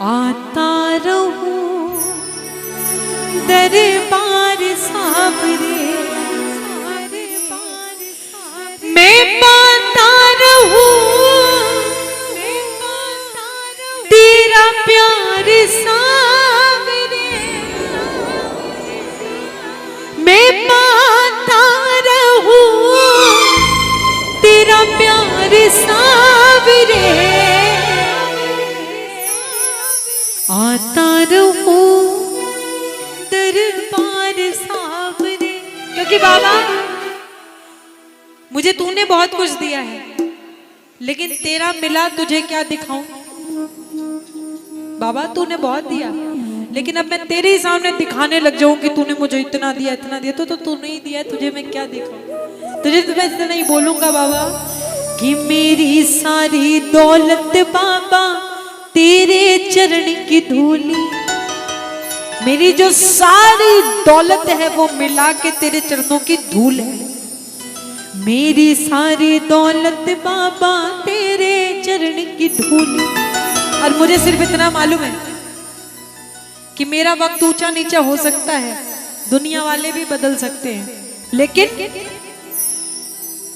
आता रहूं दरबार साबरे, मैं पाता रहूं तेरा प्यार साबरे, मैं पाता रहूं तेरा प्यार साबरे, आता रहूं दरबार साबरे। क्योंकि बाबा मुझे तूने बहुत कुछ दिया है, लेकिन तेरा मिला तुझे क्या दिखाऊं। बाबा तूने बहुत दिया, लेकिन अब मैं तेरे ही सामने दिखाने लग जाऊं कि तूने मुझे इतना दिया इतना दिया, तो तूने ही दिया, तुझे मैं क्या दिखाऊं। तुझे तो मैं इतना ही बोलूंगा बाबा कि मेरी सारी दौलत बाबा तेरे चरण की धूली, मेरी जो सारी दौलत है वो मिला के तेरे चरणों की धूल है। मेरी सारी दौलत बाबा तेरे चरण की धूल। और मुझे सिर्फ इतना मालूम है कि मेरा वक्त ऊंचा नीचा हो सकता है, दुनिया वाले भी बदल सकते हैं, लेकिन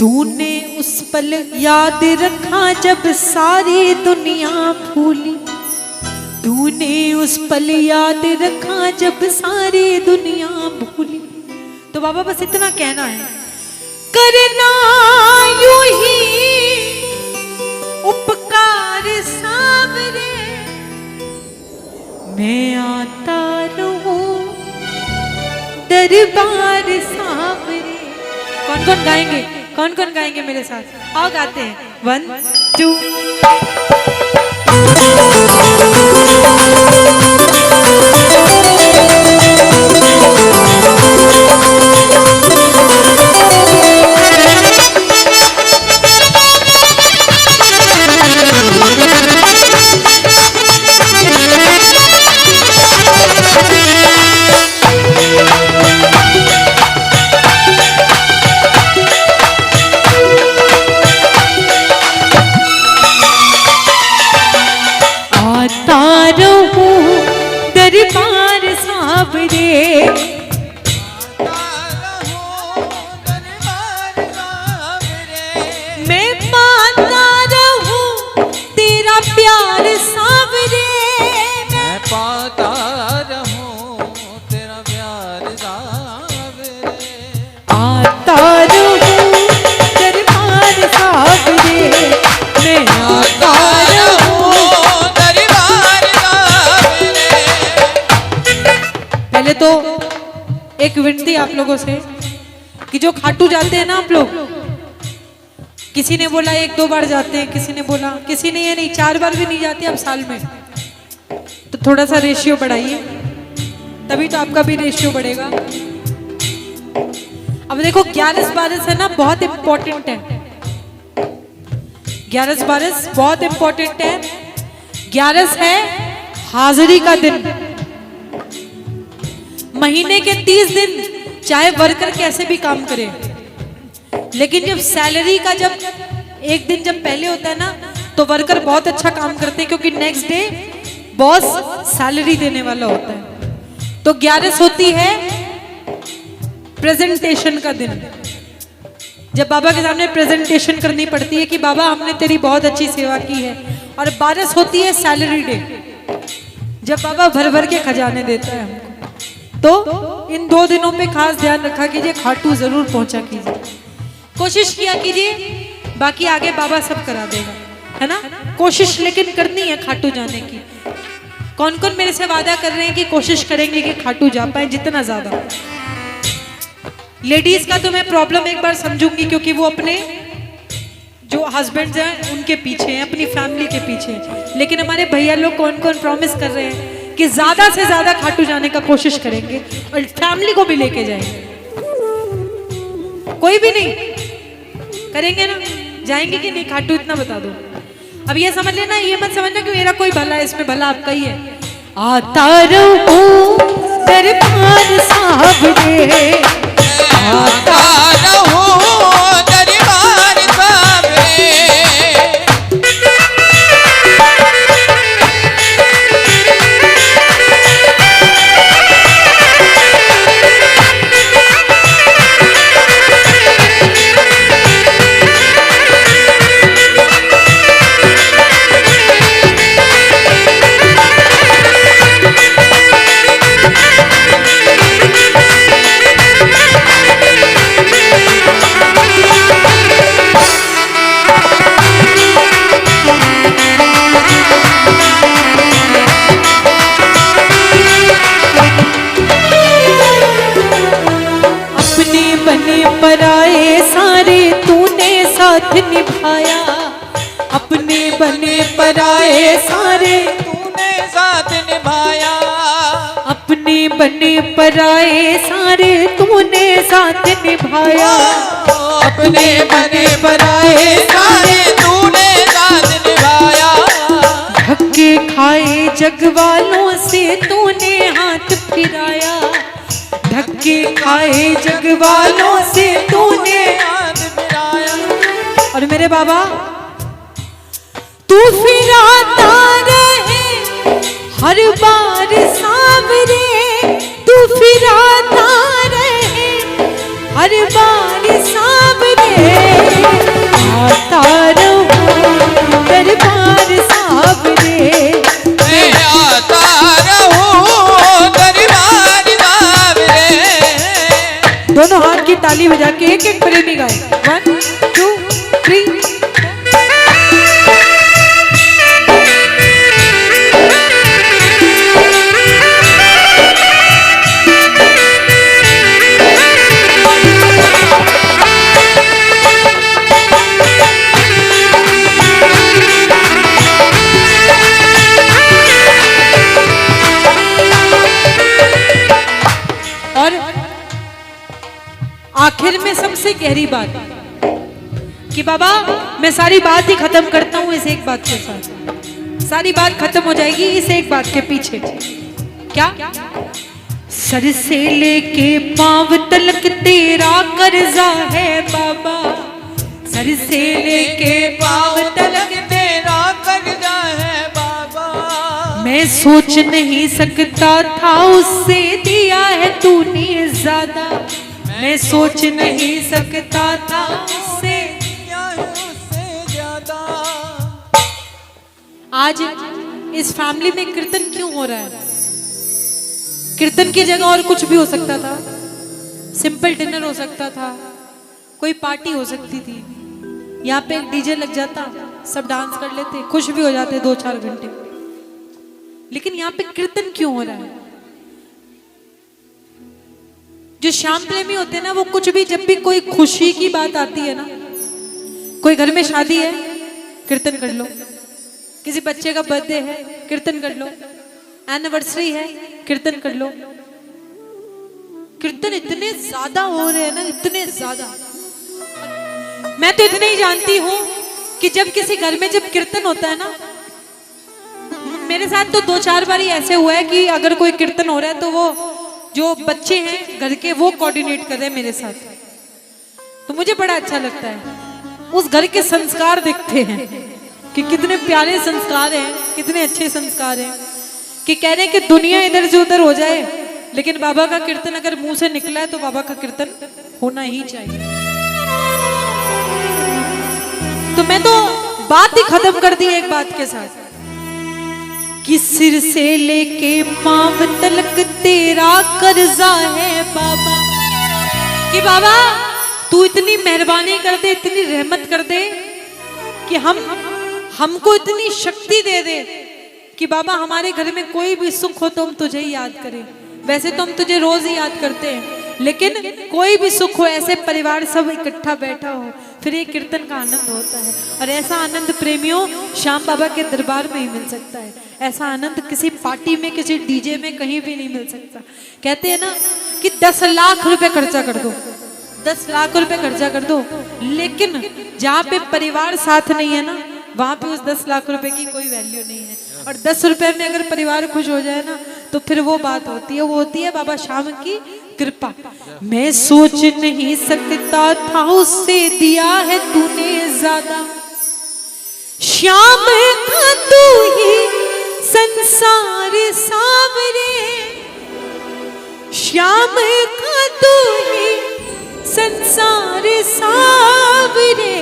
तूने उस पल याद रखा जब सारी दुनिया भूली, तूने उस पल याद रखा जब सारी दुनिया भूली। तो बाबा बस इतना कहना है, करना यूं ही उपकार साबरे, मैं आता रहूं दरबार साबरे। कौन कौन गाएंगे, कौन कौन गाएंगे मेरे साथ? आओ गाते हैं, 1 2। दरबार साबरे, मैं पाता रहूं तेरा प्यार साबरे, मैं पाता रहूं तेरा प्यार साबरे, आता रहूं दरबार साबरे, मैं आता रहूं दरबार साबरे। पहले तो एक विनती आप लोगों से कि जो खाटू जाते हैं ना आप लोग, किसी ने बोला 1-2 बार जाते हैं, किसी ने बोला, किसी ने ये नहीं 4 बार भी नहीं जाते अब साल में, तो थोड़ा सा रेशियो बढ़ाइए, तभी तो आपका भी रेशियो बढ़ेगा। अब देखो 11-12 है ना, बहुत इंपॉर्टेंट है, 11-12 बहुत इंपॉर्टेंट है। 11 है हाजिरी का दिन। महीने के 30 दिन चाहे वर्कर कैसे भी काम करे, लेकिन जब सैलरी का जब एक दिन जब पहले होता है ना, तो वर्कर बहुत अच्छा काम करते हैं, क्योंकि नेक्स्ट डे बॉस सैलरी देने वाला होता है। तो 11 होती है प्रेजेंटेशन का दिन, जब बाबा के सामने प्रेजेंटेशन करनी पड़ती है कि बाबा हमने तेरी बहुत अच्छी सेवा की है। और 12 होती है सैलरी डे, जब बाबा भर भर के खजाने देता है हमको। तो इन 2 दिनों पे खास ध्यान रखा कीजिए, खाटू जरूर पहुंचा कीजिए, कोशिश किया कीजिए, बाकी आगे बाबा सब करा देगा, है ना। कोशिश लेकिन करनी है खाटू जाने की। कौन कौन मेरे से वादा कर रहे हैं कि कोशिश करेंगे कि खाटू जा पाए जितना ज्यादा। लेडीज का तो मैं प्रॉब्लम एक बार समझूंगी, क्योंकि वो अपने जो हस्बैंड्स हैं उनके पीछे हैं, अपनी फैमिली के पीछे हैं। लेकिन हमारे भैया लोग कौन कौन प्रॉमिस कर रहे हैं कि ज्यादा से ज्यादा खाटू जाने का कोशिश करेंगे और फैमिली को भी लेके जाएंगे। कोई भी नहीं करेंगे ना, जाएंगे कि नहीं खाटू, इतना बता दो। अब ये समझ लेना, ये मत समझना कि मेरा कोई भला है, इसमें भला आपका ही है। आता रहूं दरबार साबरे, आता रहूं दरबार साबरे, निभाया, अपने बने पराए सारे तूने साथ निभाया, अपने बने पराए सारे तूने साथ निभाया, अपने बने पराए सारे तूने साथ निभाया। धक्के खाए जग वालों से तूने हाथ फिराया, धक्के खाए जग वालों से तूने हाथ मिलाया। और मेरे बाबा तू फिराता रहे हर बार सामने, तू फिराता रहे हर बार सामने, आता रहूं दरबार सामने, मैं आता रहूं दरबार सामने। दोनों हाथ की ताली बजा के एक एक प्रेमी गाए, 1 2 3। आखिर में सबसे गहरी बात कि बाबा मैं सारी बात ही खत्म करता हूं इस एक बात के साथ, सारी बात खत्म हो जाएगी इस एक बात के पीछे। क्या? सर से लेके पांव तलक तेरा कर्जा है बाबा, सर से लेके पांव तलक तेरा कर्जा है बाबा। मैं सोच नहीं सकता था उससे दिया है तूने ज्यादा, मैं सोच नहीं सकता था उससे ज्यादा। आज इस फैमिली में कीर्तन क्यों हो रहा है? कीर्तन की जगह और कुछ भी हो सकता था, सिंपल डिनर हो सकता था, कोई पार्टी हो सकती थी, यहाँ पे एक डीजे लग जाता, सब डांस कर लेते, खुश भी हो जाते 2-4 घंटे। लेकिन यहाँ पे कीर्तन क्यों हो रहा है? जो श्याम प्रेमी होते हैं ना, वो कुछ भी जब भी कोई खुशी की बात आती है ना, कोई घर में शादी है कीर्तन कर लो, किसी बच्चे का बर्थडे है कीर्तन कर लो, एनिवर्सरी है कीर्तन कर लो। कीर्तन इतने ज्यादा हो रहे हैं ना, इतने ज्यादा। मैं तो इतने ही जानती हूँ कि जब किसी घर में जब कीर्तन होता है ना, मेरे साथ तो 2-4 बार ही ऐसे हुआ है कि अगर कोई कीर्तन हो रहा है तो वो जो बच्चे हैं घर के वो कोऑर्डिनेट कर रहे हैं मेरे साथ, तो मुझे बड़ा अच्छा लगता है। उस घर के संस्कार दिखते हैं कि कितने प्यारे संस्कार हैं, कितने अच्छे संस्कार हैं, कि कह रहे हैं कि दुनिया इधर से उधर हो जाए लेकिन बाबा का कीर्तन अगर मुंह से निकला है तो बाबा का कीर्तन होना ही चाहिए। तो मैं तो बात ही खत्म कर दी एक बात के साथ कि सिर से लेके पांव तलक तेरा कर्जा है बाबा, कि बाबा तू इतनी मेहरबानी कर दे, इतनी रहमत कर दे कि हमको इतनी शक्ति दे दे कि बाबा हमारे घर में कोई भी सुख हो तो हम तुझे ही याद करें। वैसे तो हम तुझे रोज ही याद करते हैं, लेकिन कोई भी सुख हो, ऐसे परिवार सब इकट्ठा बैठा हो, फिर ये कीर्तन का आनंद होता है। और ऐसा आनंद प्रेमियों श्याम बाबा के दरबार में ही मिल सकता है। ऐसा आनंद किसी पार्टी में, किसी डीजे में कहीं भी नहीं मिल सकता। कहते हैं ना कि 10 लाख रुपए खर्चा कर दो, 10 लाख रुपए खर्चा कर दो, लेकिन जहाँ पे परिवार साथ नहीं है ना, वहां पे उस 10 लाख रुपए की कोई वैल्यू नहीं है। और 10 रुपए में अगर परिवार खुश हो जाए ना, तो फिर वो बात होती है, वो होती है बाबा श्याम की कृपा। मैं सोच नहीं सकता था उससे दिया है तूने ज्यादा, श्याम का तू ही संसार सावरे, श्याम का तू ही संसार सावरे।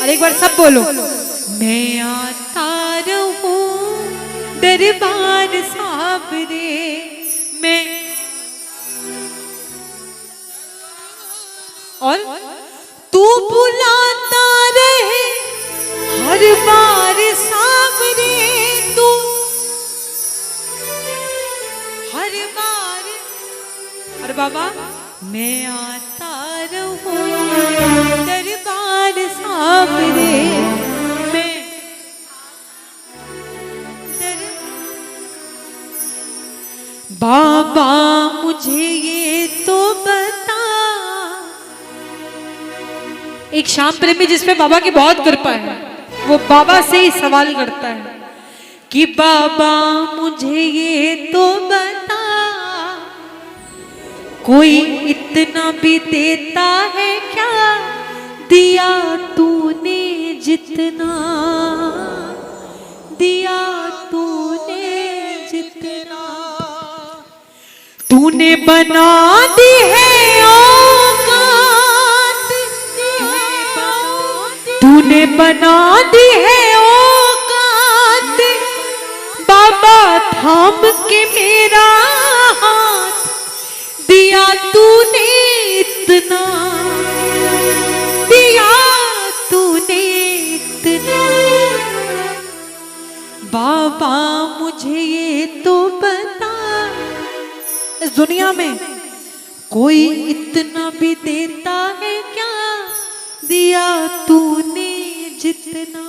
और एक बार सब बोलो, मैं आता रहूं दरबार सावरे, मैं। और तू बुलाता रहे हर बार सावरे, तू हर बार। और बाबा मैं आता रहूं दरबार सामने मैं बाबा मुझे ये तो बता। एक श्याम प्रेमी जिसपे बाबा की बहुत कृपा है, वो बाबा से ही सवाल करता है कि बाबा मुझे ये तो बता, कोई इतना भी देता है क्या, दिया तूने जितना, दिया तूने जितना। तूने बना दी है औकात, तूने बना दी है औकात, बाबा थाम के मेरा हाथ, दिया तूने इतना, दिया तूने इतना। बाबा मुझे ये तो बता, इस दुनिया में कोई इतना भी देता है क्या, दिया तूने जितना।